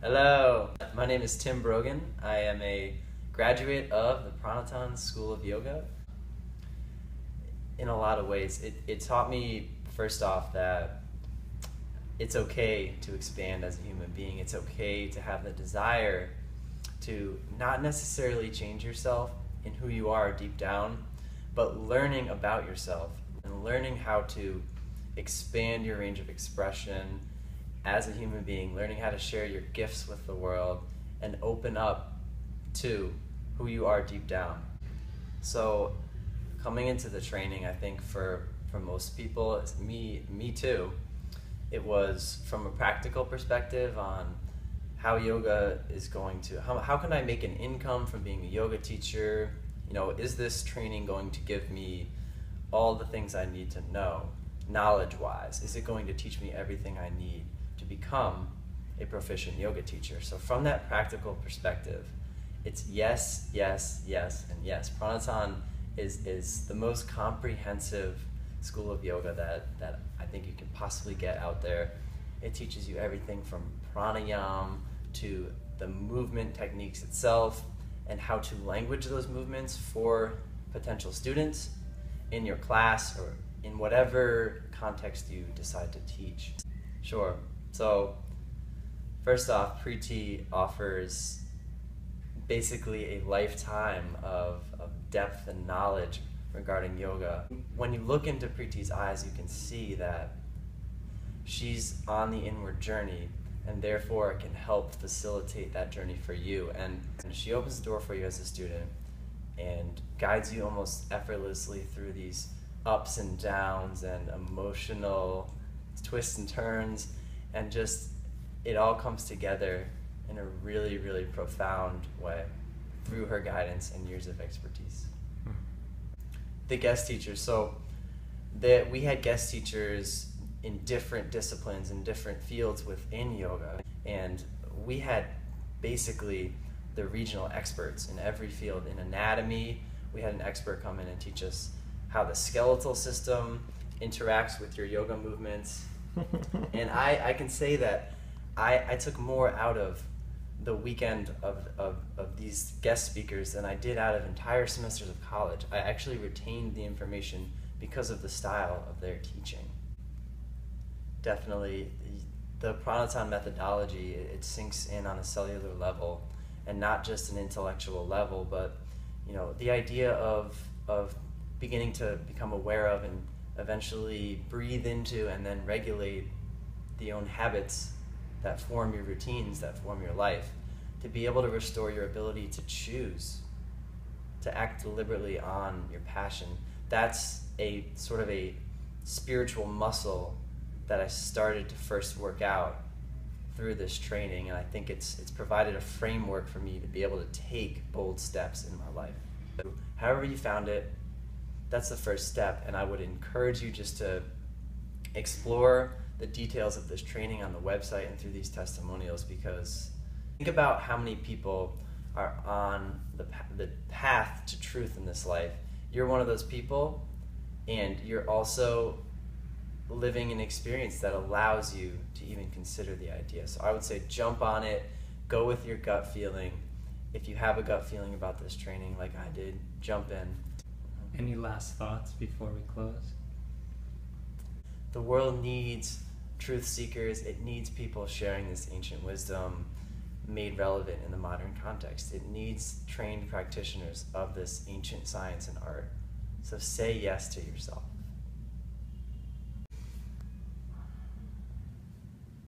Hello, my name is Tim Brogan. I am a graduate of the Pranotthan School of Yoga. In a lot of ways, it taught me, first off, that it's okay to expand as a human being. It's okay to have the desire to not necessarily change yourself in who you are deep down, but learning about yourself and learning how to expand your range of expression as a human being, learning how to share your gifts with the world and open up to who you are deep down. So coming into the training, I think for most people, it's me too, it was from a practical perspective on how yoga is going to, how can I make an income from being a yoga teacher? You know, is this training going to give me all the things I need to know, knowledge-wise? Is it going to teach me everything I need to become a proficient yoga teacher? So from that practical perspective, it's yes, yes, yes, and yes. Pranotthan is the most comprehensive school of yoga that I think you can possibly get out there. It teaches you everything from pranayama to the movement techniques itself and how to language those movements for potential students in your class or in whatever context you decide to teach. Sure. So first off, Priti offers basically a lifetime of depth and knowledge regarding yoga. When you look into Priti's eyes, you can see that she's on the inward journey and therefore can help facilitate that journey for you. And she opens the door for you as a student and guides you almost effortlessly through these ups and downs and emotional twists and turns, and just it all comes together in a really, really profound way through her guidance and years of expertise. The guest teachers, so we had guest teachers in different disciplines and different fields within yoga, and we had basically the regional experts in every field. In anatomy, we had an expert come in and teach us how the skeletal system interacts with your yoga movements. And I can say that I took more out of the weekend of these guest speakers than I did out of entire semesters of college. I actually retained the information because of the style of their teaching. Definitely, the Pranotthan methodology, it sinks in on a cellular level and not just an intellectual level, but you know, the idea of beginning to become aware of and eventually breathe into and then regulate the own habits that form your routines, that form your life, to be able to restore your ability to choose, to act deliberately on your passion. That's a sort of a spiritual muscle that I started to first work out through this training, and I think it's provided a framework for me to be able to take bold steps in my life. However you found it, that's the first step, and I would encourage you just to explore the details of this training on the website and through these testimonials, because think about how many people are on the path to truth in this life. You're one of those people, and you're also living an experience that allows you to even consider the idea. So I would say jump on it, go with your gut feeling. If you have a gut feeling about this training like I did, jump in. Any last thoughts before we close? The world needs truth seekers. It needs people sharing this ancient wisdom made relevant in the modern context. It needs trained practitioners of this ancient science and art. So say yes to yourself.